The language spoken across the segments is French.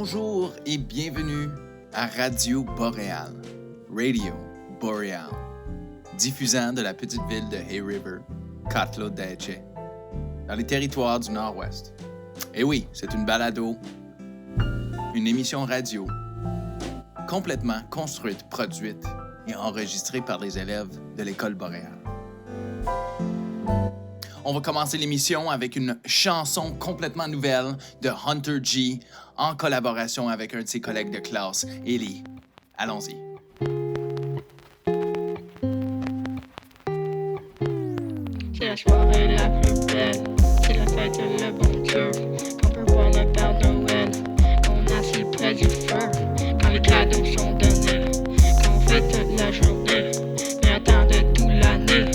Bonjour et bienvenue à Radio Boréal, Radio Boréal, diffusant de la petite ville de Hay River, Côte-Claude-d'Aché, dans les territoires du Nord-Ouest. Et oui, c'est une balado, une émission radio, complètement construite, produite et enregistrée par les élèves de l'École boréale. On va commencer l'émission avec une chanson complètement nouvelle de Hunter G en collaboration avec un de ses collègues de classe, Ellie. Allons-y. C'est la soirée la plus belle, c'est la fête de le bon Dieu. On peut voir le Père Noël, on est assis près du feu. Quand les cadeaux sont donnés, quand on fait toute la journée, mais attends de toute l'année.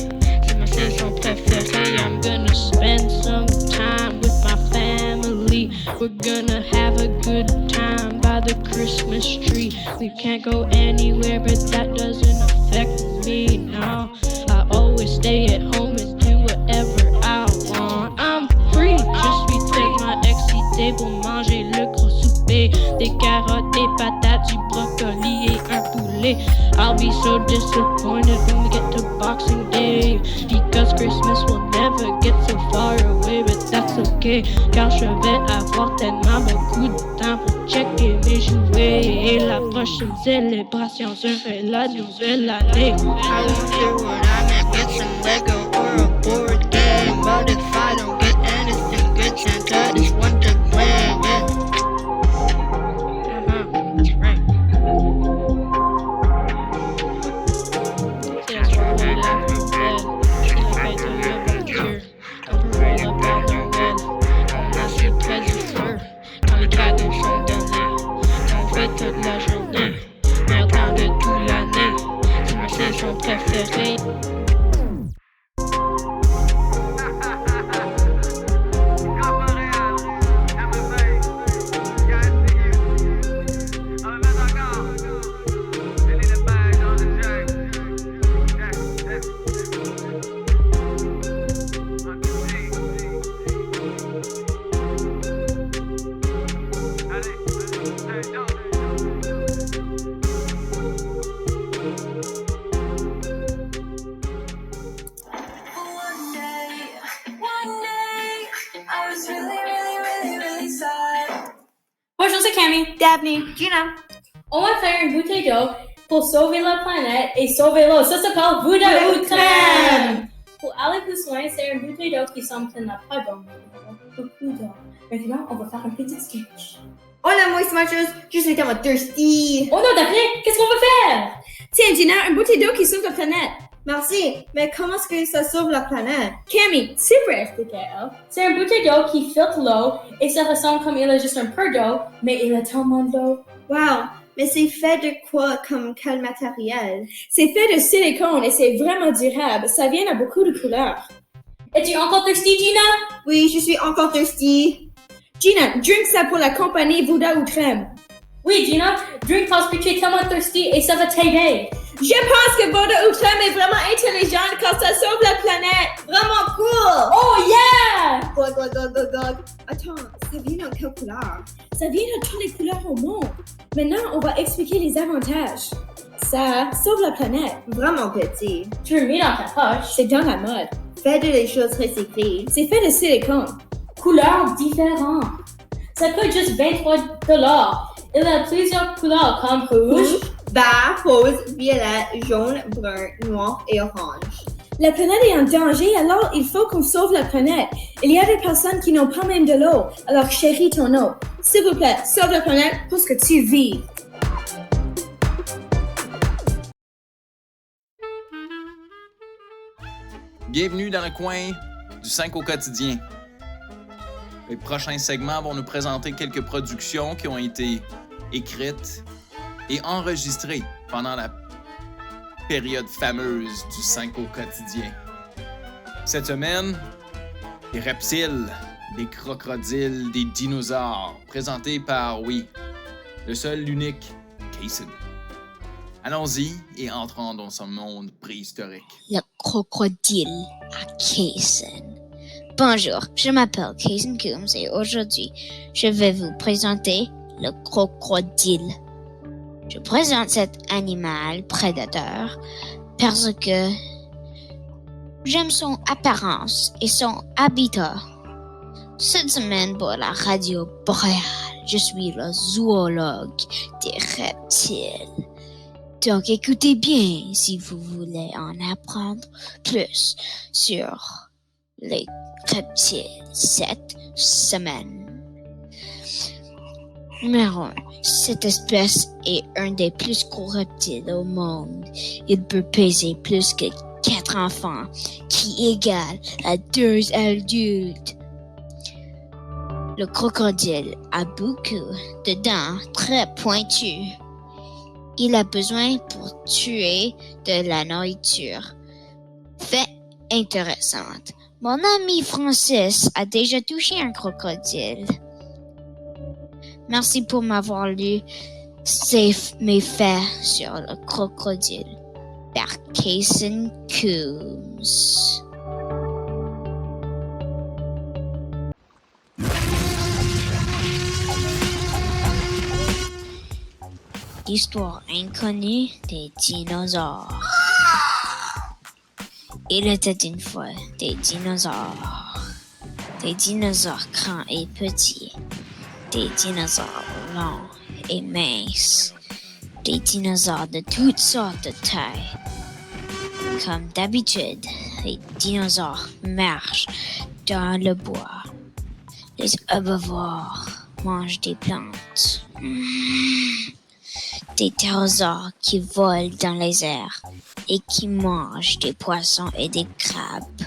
C'est ma saison préférée. I'm gonna spend some time with my family. We're gonna have a good time by the Christmas tree. We can't go anywhere, but that doesn't affect me, no. I always stay at home and do whatever I want. I'm free, je suis tellement excitée pour manger le gros souper. Des carottes, des patates, du brocoli et un poulet. I'll be so disappointed when we get to Boxing Day, because Christmas will never get so far away, but that's okay, car je vais avoir tellement beaucoup de temps pour checker mes jouets. Et la prochaine célébration serait la nouvelle année. I won't care what I might get some Lego or a board game, but if I don't get anything good, Santa is one to blame, yeah. That's right. C'est la soirée la plus belle, c'est la fête de le bon Dieu. On peut voir le Père Noël, on est assis près du feu. Quand les cadeaux sont donnés, on fait toute la journée, mais attends de toute l'année. C'est ma saison préférée. Bonjour, c'est Camille. Daphne, Gina. On va faire une bouteille d'eau pour sauver la planète et sauver l'eau. Ça s'appelle Bouddha ou crème. Pour aller plus loin, c'est une bouteille d'eau qui semble qu'elle n'a pas d'eau, mais beaucoup d'eau. Maintenant, on va faire un petit sketch. Hola, moi, Smashers. Je suis tellement thirsty. Oh non, Daphné, qu'est-ce qu'on va faire? Tiens, Gina, une bouteille d'eau qui sauve la planète. Merci, mais comment est-ce que ça sauve la planète? Camille, tu pourrais expliquer, elle. C'est une bouteille d'eau qui filtre l'eau et ça ressemble comme il a juste un peu d'eau, mais il a tellement d'eau. Wow, mais c'est fait de quoi, comme quel matériel? C'est fait de silicone et c'est vraiment durable. Ça vient à beaucoup de couleurs. Es-tu encore thirsty, Gina? Oui, je suis encore thirsty. Gina, drink ça pour la compagnie Bouddha ou crème. Oui, Gina, drink parce que tu es tellement thirsty et ça va t'aider. Je pense que Bouddha ou crème est vraiment intelligente quand ça sauve la planète. Vraiment cool. Oh yeah! Glug, glug, glug, glug, glug. Attends, ça vient dans quelle couleur? Ça vient de toutes les couleurs au monde. Maintenant, on va expliquer les avantages. Ça sauve la planète. Vraiment petit. Tu le mets dans ta poche. C'est dans la mode. Fait de des choses recyclées. C'est fait de silicone. Couleurs différentes. Ça coûte juste $23. Il y a plusieurs couleurs comme rouge, vert, rose, violet, jaune, brun, noir et orange. La planète est en danger, alors il faut qu'on sauve la planète. Il y a des personnes qui n'ont pas même de l'eau, alors chéris ton eau. S'il vous plaît, sauve la planète pour que tu vis. Bienvenue dans le coin du 5 au quotidien. Les prochains segments vont nous présenter quelques productions qui ont été écrites et enregistrées pendant la période fameuse du 5 au quotidien. Cette semaine, des reptiles, des crocodiles, des dinosaures, présentés par, oui, le seul, l'unique, Kaysen. Allons-y et entrons dans son monde préhistorique. Le crocodile à Kaysen. Bonjour, je m'appelle Kaysen Coombs et aujourd'hui, je vais vous présenter le crocodile. Je présente cet animal prédateur parce que j'aime son apparence et son habitat. Cette semaine pour la radio boréale, je suis le zoologue des reptiles. Donc écoutez bien si vous voulez en apprendre plus sur les reptiles cette semaine. Numéro 1. Cette espèce est un des plus gros reptiles au monde. Il peut peser plus que 4 enfants, qui égale à 2 adultes. Le crocodile a beaucoup de dents très pointues. Il a besoin pour tuer de la nourriture. Fait intéressante. Mon ami Francis a déjà touché un crocodile. Merci pour m'avoir lu mes faits sur le crocodile par Casey Coombs. Histoire inconnue des dinosaures. Il était une fois des dinosaures. Des dinosaures grands et petits. Des dinosaures longs et minces. Des dinosaures de toutes sortes de tailles. Comme d'habitude, les dinosaures marchent dans le bois. Les herbivores mangent des plantes. Des ptérosaures qui volent dans les airs et qui mangent des poissons et des crabes.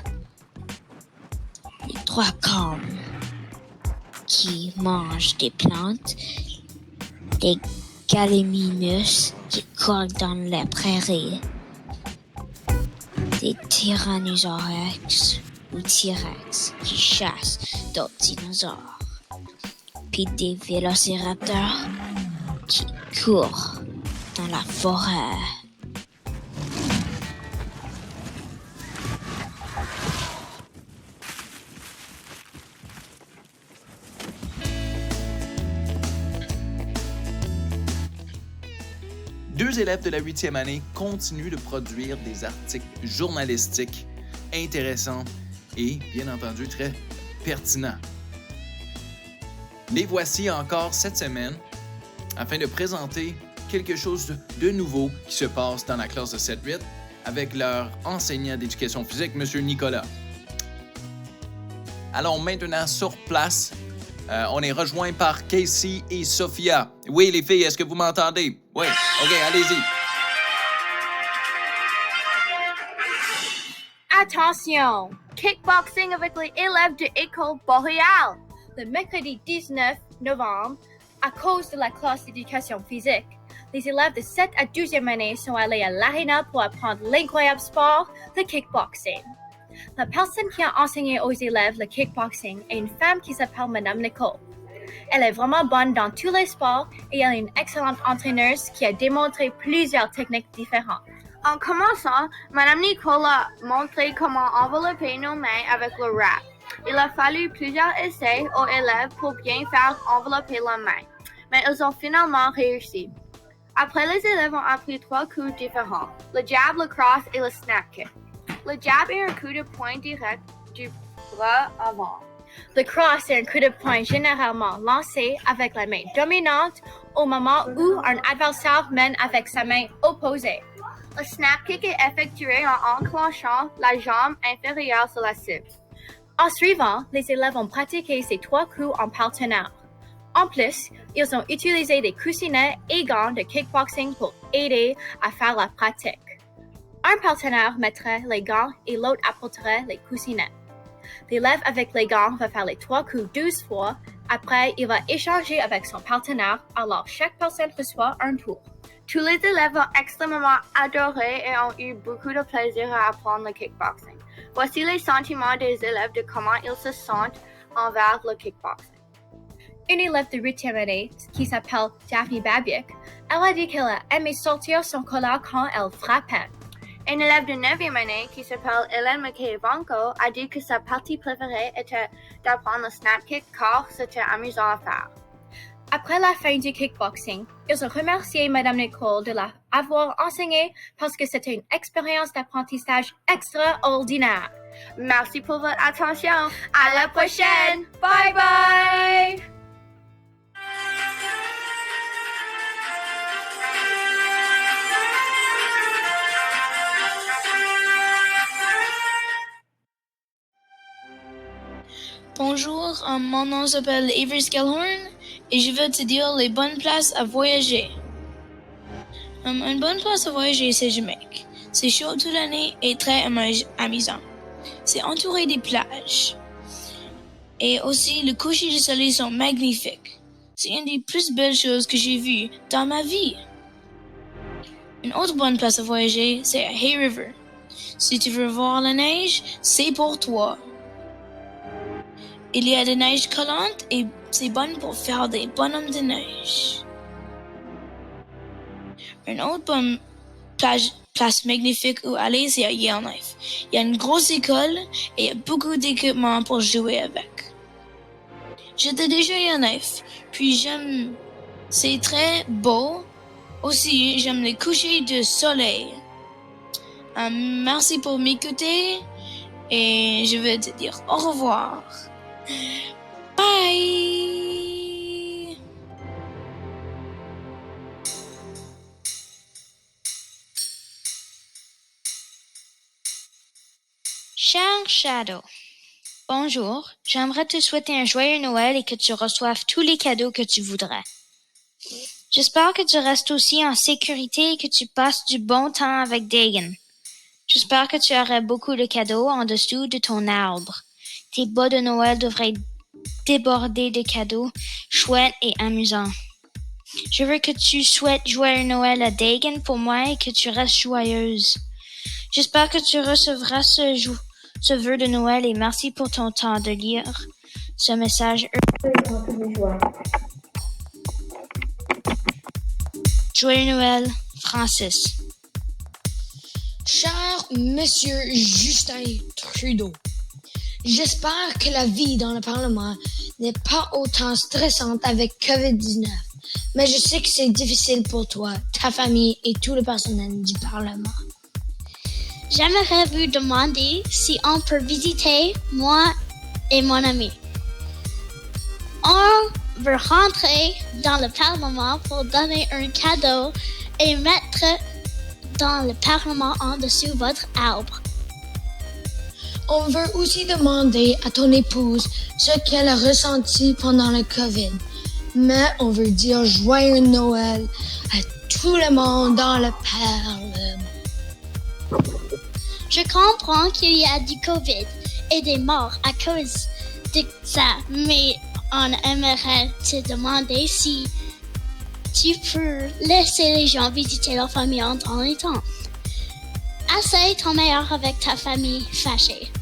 Les 3 cornes qui mangent des plantes. Les gallimimus qui courent dans les prairies. Des tyrannosaures ou T-Rex qui chassent d'autres dinosaures. Puis des vélociraptors qui courent dans la forêt. Deux élèves de la 8e année continuent de produire des articles journalistiques intéressants et, bien entendu, très pertinents. Les voici encore cette semaine afin de présenter quelque chose de nouveau qui se passe dans la classe de 7-8 avec leur enseignant d'éducation physique, M. Nicolas. Allons maintenant sur place. On est rejoint par Casey et Sophia. Oui, les filles, est-ce que vous m'entendez? Oui, OK, allez-y. Attention! Kickboxing avec les élèves de l'école boréale. Le mercredi 19 novembre, à cause de la classe d'éducation physique, les élèves de 7 à 12e année sont allés à l'aréna pour apprendre l'incroyable sport, le kickboxing. La personne qui a enseigné aux élèves le kickboxing est une femme qui s'appelle Madame Nicole. Elle est vraiment bonne dans tous les sports et elle est une excellente entraîneuse qui a démontré plusieurs techniques différentes. En commençant, Madame Nicole a montré comment envelopper nos mains avec le wrap. Il a fallu plusieurs essais aux élèves pour bien faire envelopper la main, mais ils ont finalement réussi. Après, les élèves ont appris 3 coups différents, le jab, le cross et le snap kick. Le jab est un coup de poing direct du bras avant. Le cross est un coup de poing généralement lancé avec la main dominante au moment où un adversaire mène avec sa main opposée. Le snap kick est effectué en enclenchant la jambe inférieure sur la cible. En suivant, les élèves ont pratiqué ces 3 coups en partenaire. En plus, ils ont utilisé des coussinets et gants de kickboxing pour aider à faire la pratique. Un partenaire mettrait les gants et l'autre apporterait les coussinets. L'élève avec les gants va faire les 3 coups 12 fois. Après, il va échanger avec son partenaire, alors chaque personne reçoit un tour. Tous les élèves ont extrêmement adoré et ont eu beaucoup de plaisir à apprendre le kickboxing. Voici les sentiments des élèves de comment ils se sentent envers le kickboxing. Une élève de 8e année, qui s'appelle Daphne Babiak, elle a dit qu'elle a aimé sortir son colère quand elle frappait. Une élève de 9e année, qui s'appelle Hélène McKay-Vanko, a dit que sa partie préférée était d'apprendre le snap kick car c'était amusant à faire. Après la fin du kickboxing, ils ont remercié Madame Nicole de l'avoir enseigné parce que c'était une expérience d'apprentissage extraordinaire. Merci pour votre attention. À la prochaine. Bye bye. Bonjour, mon nom s'appelle Avery Scalhorn et je veux te dire les bonnes places à voyager. Une bonne place à voyager, c'est Jamaïque. C'est chaud toute l'année et très amusant. C'est entouré des plages. Et aussi, le coucher du soleil sont magnifiques. C'est une des plus belles choses que j'ai vues dans ma vie. Une autre bonne place à voyager, c'est à Hay River. Si tu veux voir la neige, c'est pour toi. Il y a de neige collante et c'est bon pour faire des bonhommes de neige. Une autre bonne place magnifique où aller, c'est à Yellowknife. Il y a une grosse école et il y a beaucoup d'équipements pour jouer avec. J'étais déjà à Yellowknife, puis c'est très beau. Aussi, j'aime les couchers de soleil. Merci pour m'écouter et je vais te dire au revoir. Bye! Cher Shadow, bonjour. J'aimerais te souhaiter un joyeux Noël et que tu reçoives tous les cadeaux que tu voudrais. J'espère que tu restes aussi en sécurité et que tu passes du bon temps avec Dagan. J'espère que tu auras beaucoup de cadeaux en dessous de ton arbre. Tes bas de Noël devraient déborder de cadeaux chouettes et amusants. Je veux que tu souhaites joyeux Noël à Dagan pour moi et que tu restes joyeuse. J'espère que tu recevras ce vœu de Noël et merci pour ton temps de lire ce message. Joyeux Noël, Francis. Cher Monsieur Justin Trudeau, j'espère que la vie dans le Parlement n'est pas autant stressante avec COVID-19, mais je sais que c'est difficile pour toi, ta famille et tout le personnel du Parlement. J'aimerais vous demander si on peut visiter moi et mon ami. On veut rentrer dans le Parlement pour donner un cadeau et mettre dans le Parlement en dessous votre arbre. On veut aussi demander à ton épouse ce qu'elle a ressenti pendant le COVID, mais on veut dire joyeux Noël à tout le monde dans le Parlement. Je comprends qu'il y a du COVID et des morts à cause de ça, mais on aimerait te demander si tu peux laisser les gens visiter leur famille en temps et temps. Essaye ton meilleur avec ta famille fâchée.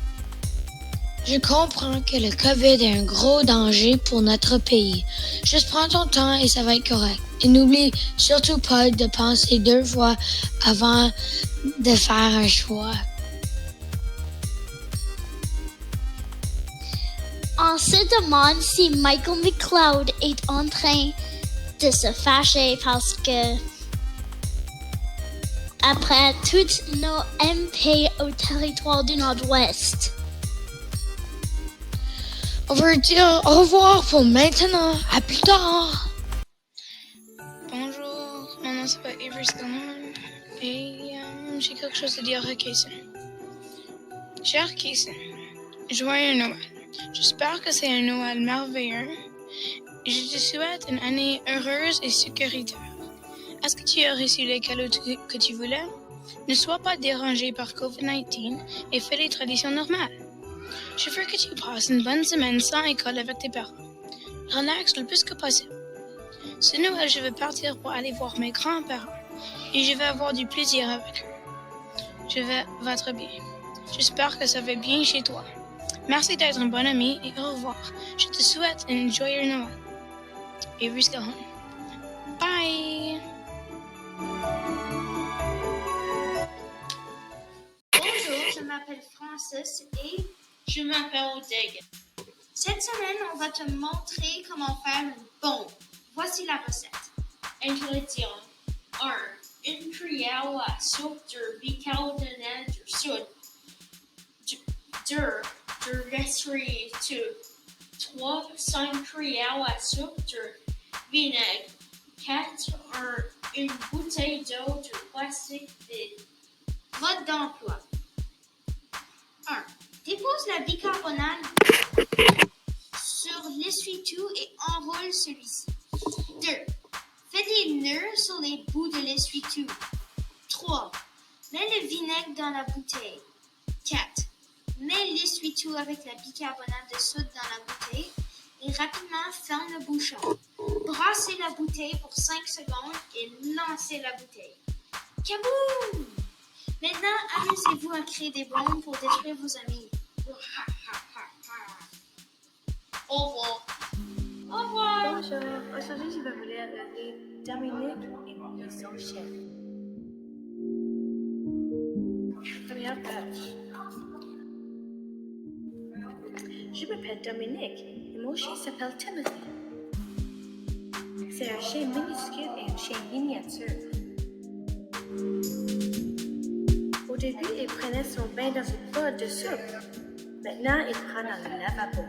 Je comprends que le COVID est un gros danger pour notre pays. Juste prends ton temps et ça va être correct. Et n'oublie surtout pas de penser 2 fois avant de faire un choix. On se demande si Michael McLeod est en train de se fâcher parce que après toutes nos MP au territoire du Nord-Ouest. On veut dire au revoir pour maintenant. À plus tard. Bonjour, mon nom s'appelle Avery Scalhorn et j'ai quelque chose à dire à Kaysen. Cher Kaysen, joyeux Noël. J'espère que c'est un Noël merveilleux et je te souhaite une année heureuse et sécuritaire. Est-ce que tu as reçu les cadeaux que tu voulais? Ne sois pas dérangé par COVID-19 et fais les traditions normales. Je veux que tu passes une bonne semaine sans école avec tes parents. Relaxe le plus que possible. Ce Noël, je vais partir pour aller voir mes grands-parents et je vais avoir du plaisir avec eux. Je vais être bien. J'espère que ça va bien chez toi. Merci d'être un bon ami et au revoir. Je te souhaite un joyeux Noël. Avery Scalhorn. Bye! Bonjour, je m'appelle Francis et je m'appelle Dagan. Cette semaine, on va te montrer comment faire une bombe. Voici la recette. Ingrédients 1. Une cuillère à soupe de bicarbonate de soude. 2. De l'estérite. 3. 5 cuillères à soupe de vinaigre. 4. Une bouteille d'eau de plastique vide. Mode d'emploi. 1. Dépose la bicarbonate sur l'essuie-tout et enroule celui-ci. 2. Fais des nœuds sur les bouts de l'essuie-tout. 3. Mets le vinaigre dans la bouteille. 4. Mets l'essuie-tout avec la bicarbonate de soude dans la bouteille et rapidement ferme le bouchon. Brassez la bouteille pour 5 secondes et lancez la bouteille. Kaboum! Maintenant, amusez-vous à créer des bombes pour détruire vos amis. Au revoir. Au revoir! Bonjour, aujourd'hui je vais vous lire le livre Dominique et son chef. Première page. Je m'appelle Dominique et mon chien s'appelle Timothy. C'est un chien minuscule et un chien miniature. Au début, il prenait son bain dans une bol de soupe. Maintenant, il prend dans le lavabo.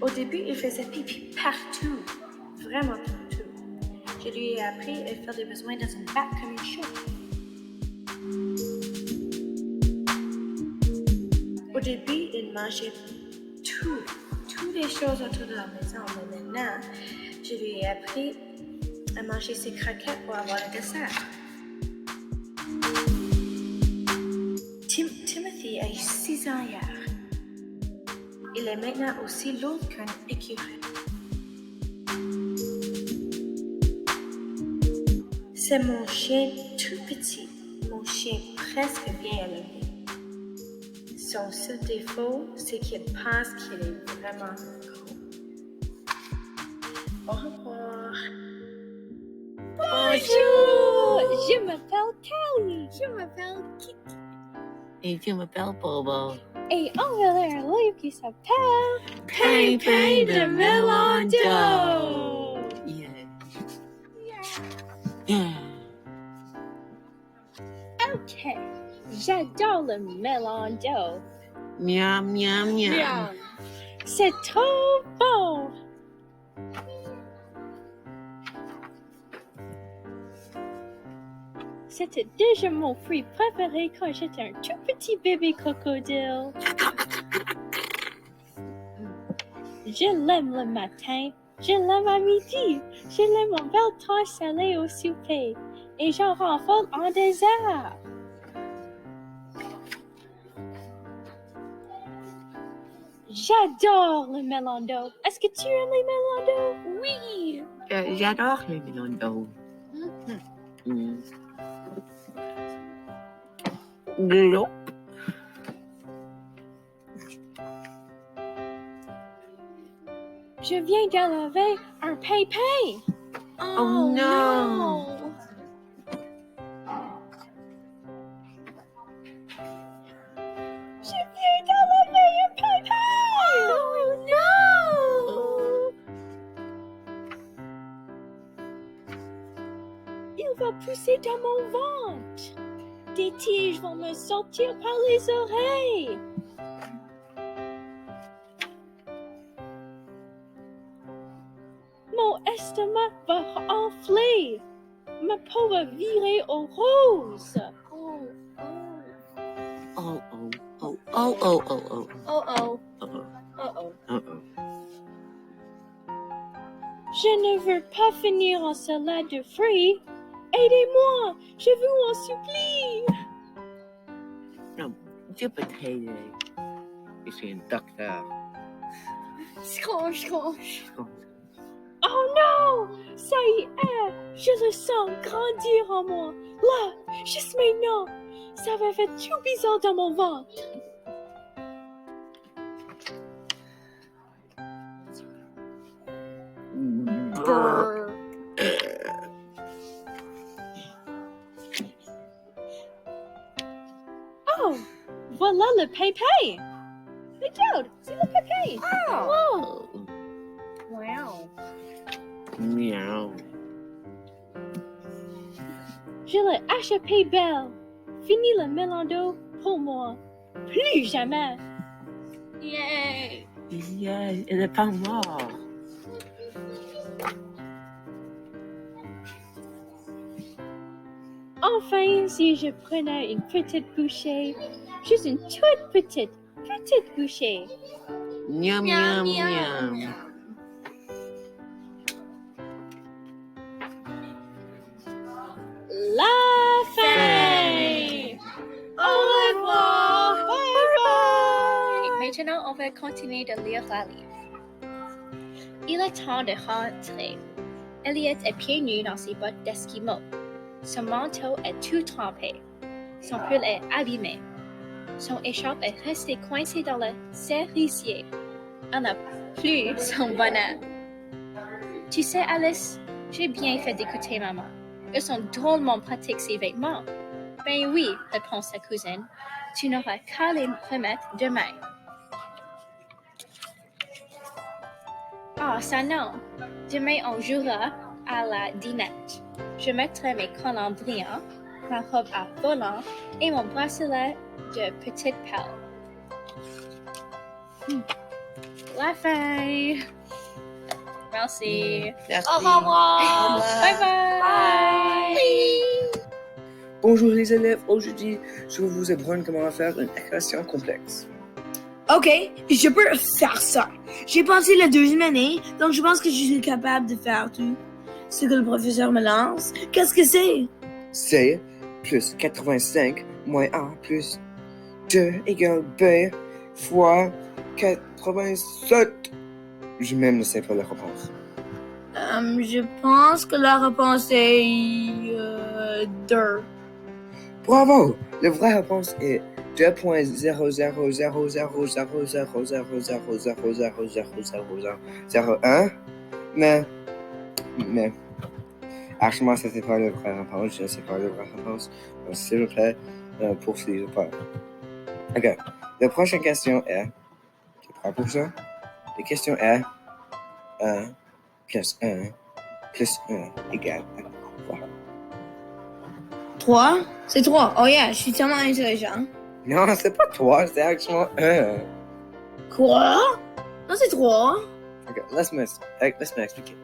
Au début, il faisait pipi partout, vraiment partout. Je lui ai appris à faire des besoins dans une bac comme une chouette. Au début, il mangeait toutes les choses autour de la maison, mais maintenant, je lui ai appris à manger ses croquettes pour avoir le dessert. Timothy a eu 6 ans hier. Il est maintenant aussi lourd qu'un écureuil. C'est mon chien tout petit, mon chien presque bien élevé. Son seul défaut, c'est qu'il pense qu'il est vraiment gros. Au revoir. Bonjour, je m'appelle Callie. Je m'appelle Kiki. Et je m'appelle Bobo. Et on va lire un livre qui s'appelle Pépé de melon d'eau. Ok, j'adore le melon d'eau. Miam, miam, miam. Miam. C'est trop bon. C'était déjà mon fruit préféré quand j'étais un tout petit bébé crocodile. Je l'aime le matin, je l'aime à midi, je l'aime en belle salé au souper et j'en raffole en dessert. J'adore le melon d'eau. Est-ce que tu aimes les melons d'eau? Oui. J'adore les melons d'eau. Glop. Je viens d'enlever un pépé. Oh non. Je viens d'enlever un pépé. Oh non. Il va pousser dans mon ventre. Des tiges vont me sortir par les oreilles. Mon estomac va enfler. Ma peau va virer au rose. Oh, oh, oh, oh, oh, oh, oh. Oh oh. Oh, Oh oh. oh. Je ne veux pas finir en salade de fruits. Aidez-moi, je vous en supplie. Non, je peux t'aider. Je suis un docteur. Scronge, scronge. Oh non, ça y est, je le sens grandir en moi. Là, juste maintenant, ça va faire tout bizarre dans mon ventre. Oh, voilà le pépé. Regarde, c'est le papier. Oh! Wow. Miaou. Je l'ai acheté belle. Fini le mélando pour moi. Plus jamais. Yay! Yeah, elle n'est pas morte. Enfin, si je prenais une petite bouchée, juste une toute petite bouchée. Miam, miam, miam. La fin! Au revoir! Bye bye! Maintenant, on va continuer de lire la livre. Il est temps de rentrer. Elliot est pieds nus dans ses bottes d'esquimau. Son manteau est tout trempé. Son pull est abîmé. Son écharpe est restée coincée dans le cerisier. Elle n'a plus son bonnet. Tu sais, Alice, j'ai bien fait d'écouter maman. Ils sont drôlement pratiques, ces vêtements. Ben oui, répond sa cousine. Tu n'auras qu'à les remettre demain. Ah, ça non. Demain, on jouera à la dinette. Je mettrai mes collants brillants, ma robe à volants et mon bracelet de petite perle. La fin. Merci. Merci. Au revoir. Bye bye. Bonjour les élèves, aujourd'hui je vais vous apprendre comment faire une équation complexe. OK, je peux faire ça. J'ai passé la deuxième année, donc je pense que je suis capable de faire tout ce que le professeur me lance. Qu'est-ce que c'est? C plus 85 moins A plus 2 égale B fois 87. Je même ne sais pas la réponse. Je pense que la réponse est 2. Bravo! La vraie réponse est 2.00000000000001. Mais, actuellement, ça c'est pas la vraie réponse. Je ne sais pas la vraie réponse. Donc, s'il vous plaît, poursuivez pas. Ok. La prochaine question est, tu es prêt pour ça? La question est 1 plus 1 plus 1 égale à quoi? 3? C'est 3. Oh yeah, je suis tellement intelligent. Non, c'est pas 3, c'est actuellement 1. Quoi? Non, c'est 3. Ok, laisse-moi expliquer.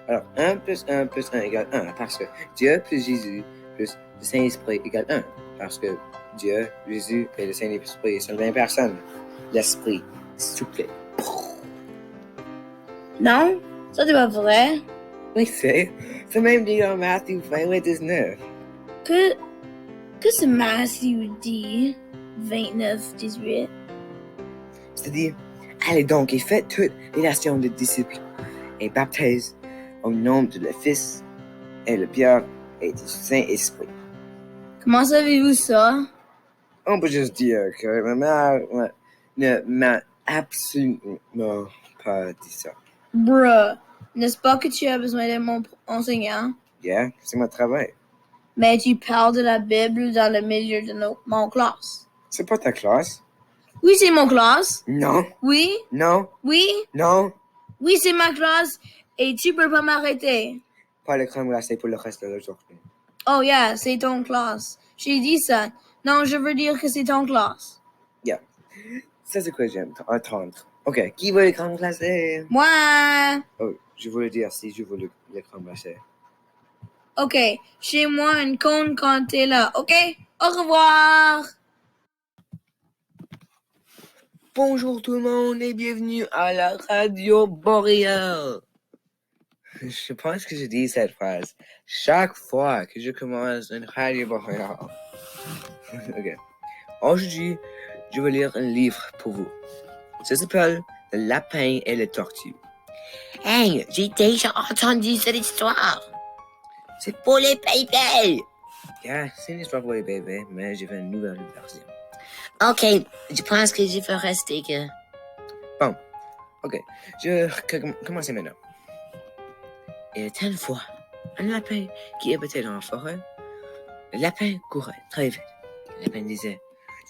Alors, 1 plus 1 plus 1 égale 1, parce que Dieu plus Jésus plus le Saint-Esprit égale 1. Parce que Dieu, Jésus et le Saint-Esprit sont la même personne. L'Esprit, s'il vous plaît. Non, ça c'est pas vrai. Oui, c'est même dit dans Matthieu 28-19. Que ce Matthieu dit 29-18? C'est-à-dire, allez donc et faites toutes les nations de disciples et baptise au nom de le Fils et le Père et du Saint-Esprit. Comment savez-vous ça? On peut juste dire que ma mère ne m'a absolument pas dit ça. Bruh, n'est-ce pas que tu as besoin de mon enseignant? Yeah, c'est mon travail. Mais tu parles de la Bible dans le milieu de mon classe. C'est pas ta classe? Oui, c'est mon classe. Non. Oui? Non. Oui? Non. Oui, c'est ma classe et tu peux pas m'arrêter. Pas le crème glacée pour le reste de la journée. Oh yeah, c'est ton classe. J'ai dit ça. Non, je veux dire que c'est ton classe. Yeah. Ça, c'est quoi j'aime entendre. Ok, qui veut le crème glacée? Moi! Oh, je voulais dire si je veux le crème glacée. Ok, chez moi un cône quand t'es là, ok? Au revoir! Bonjour tout le monde et bienvenue à la radio boréale. Je pense que je dis cette phrase chaque fois que je commence une radio boréale. Ok. Aujourd'hui, je vais lire un livre pour vous. Ça s'appelle Le lapin et la tortue. Hey, j'ai déjà entendu cette histoire. C'est pour les bébés. Yeah, c'est une histoire pour les bébés, mais j'ai fait une nouvelle version. Ok, je pense que je vais rester que... Bon, ok, je vais commencer maintenant. Il était une fois un lapin qui habitait dans la forêt. Le lapin courait très vite. Le lapin disait,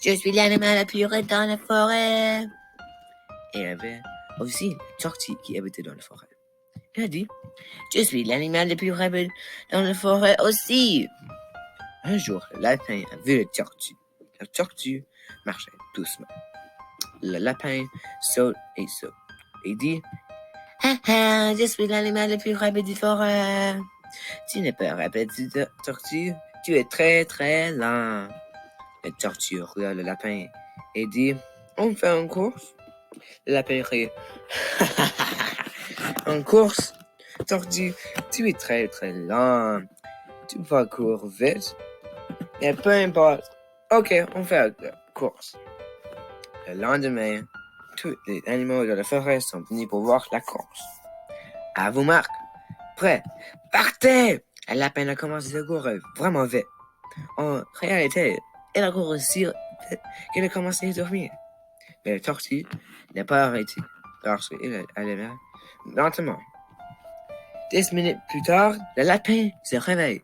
je suis l'animal le plus raide dans la forêt. Et il y avait aussi la tortue qui habitait dans la forêt. Elle a dit, je suis l'animal le plus rapide dans la forêt aussi. Un jour, le lapin a vu la tortue. La tortue marchait doucement. Le lapin saute et saute. Et dit, ah ah, je suis l'animal le plus rapide du forêt. Tu n'es pas rapide, tortue. Tu es très, très lent. La tortue regarde le lapin et dit, on fait une course? Le lapin rit. En course? Tortue, tu es très, très lent. Tu vas courir vite. Mais peu importe. Ok, on fait la course. Le lendemain, tous les animaux de la forêt sont venus pour voir la course. À vos marques. Prêt. Partez! Le lapin a commencé à courir vraiment vite. En réalité, il a couru si vite qu'il a commencé à dormir. Mais la tortue n'a pas arrêté parce qu'il allait lentement. 10 minutes plus tard, le lapin se réveille.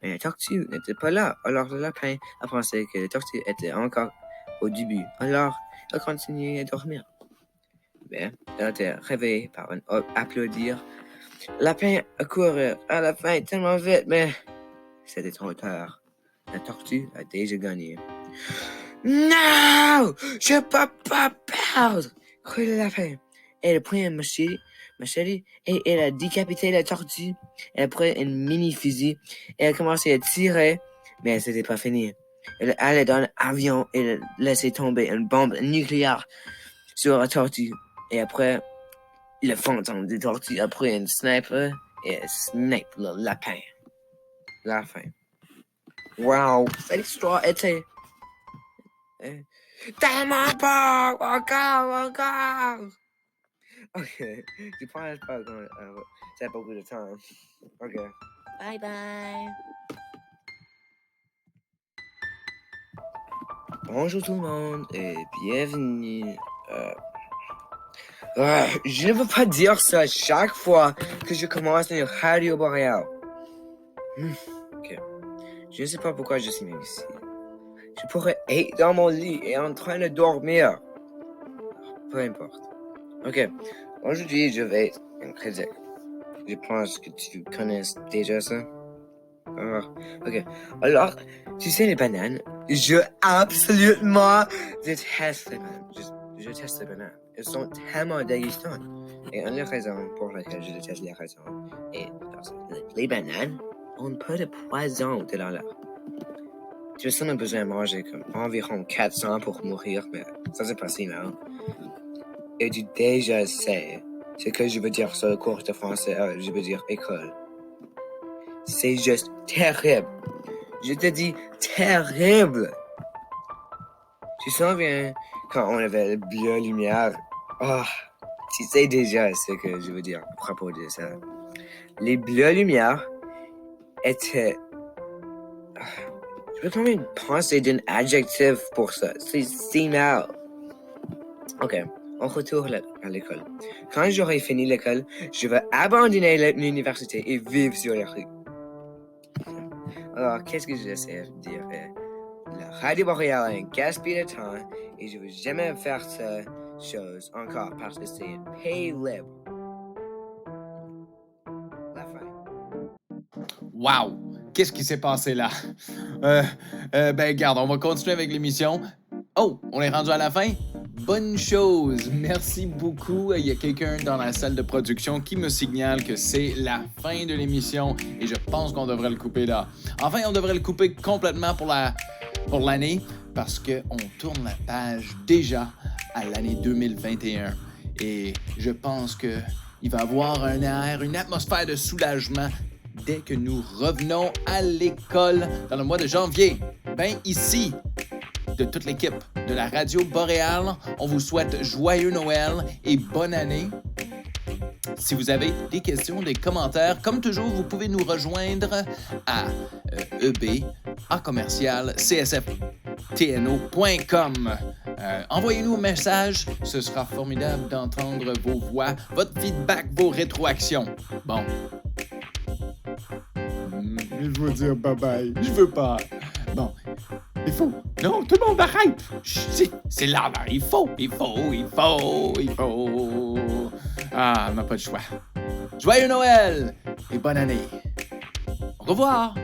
Mais la tortue n'était pas là. Alors le lapin a pensé que la tortue était encore au début. Alors, il a continué à dormir. Mais il a été réveillé par un applaudir. Le lapin a couru à la fin tellement vite, mais c'était trop tard. La tortue a déjà gagné. Non! Je peux pas perdre! Crie le lapin. Elle a pris un machete et elle a décapité la tortue. Elle a pris une mini-fusil et elle a commencé à tirer, mais c'était pas fini. Elle allait dans l'avion et elle a laissé tomber une bombe nucléaire sur la tortue. Et après, le fantôme de tortue a pris un sniper et a snipe le lapin. La fin. Wow! Cette histoire était tellement pas! Encore! Ok, je pense pas que ça a beaucoup de temps. Ok. Bye bye. Bonjour tout le monde et bienvenue. Je ne veux pas dire ça chaque fois que je commence une radio boréale. Ok. Je ne sais pas pourquoi je suis même ici. Je pourrais être dans mon lit et en train de dormir. Peu importe. Ok. Aujourd'hui, je vais être un critique. Je pense que tu connais déjà ça. Ok. Alors, tu sais les bananes? Je absolument déteste les bananes. Je déteste les bananes. Elles sont tellement dégueulasses. Et une des raisons pour laquelle je déteste les raisons est parce que les bananes ont peu de poison dans l'air. Tu as besoin de manger comme environ 400 pour mourir, mais ça c'est pas si mal. Et tu déjà sais ce que je veux dire sur le cours de français, je veux dire école. C'est juste terrible. Je te dis terrible. Tu te souviens quand on avait le bleu lumière? Oh, tu sais déjà ce que je veux dire à propos de ça. Les bleus lumière étaient... Je peux quand même penser d'un adjectif pour ça. C'est si mal. Ok, on retourne à l'école. Quand j'aurai fini l'école, je vais abandonner l'université et vivre sur les rues. Alors, qu'est-ce que j'essaie de dire? La radio boréale est un gaspillage de temps et je ne veux jamais faire cette chose encore parce que c'est un pays libre. La fin. Wow! Qu'est-ce qui s'est passé là? Ben, garde, on va continuer avec l'émission. Oh, on est rendu à la fin? Bonne chose! Merci beaucoup. Il y a quelqu'un dans la salle de production qui me signale que c'est la fin de l'émission et je pense qu'on devrait le couper là. Enfin, on devrait le couper complètement pour l'année parce qu'on tourne la page déjà à l'année 2021. Et je pense qu'il va y avoir un air, une atmosphère de soulagement dès que nous revenons à l'école dans le mois de janvier. Ben ici, de toute l'équipe de la Radio Boréale, on vous souhaite joyeux Noël et bonne année. Si vous avez des questions, des commentaires, comme toujours, vous pouvez nous rejoindre à eb@csftno.com. Envoyez-nous un message, ce sera formidable d'entendre vos voix, votre feedback, vos rétroactions. Bon. Je veux dire bye bye. Je veux pas. Bon, il faut. Non, tout le monde arrête! Chut, c'est l'heure. Il faut. Ah, on n'a pas le choix. Joyeux Noël et bonne année. Au revoir!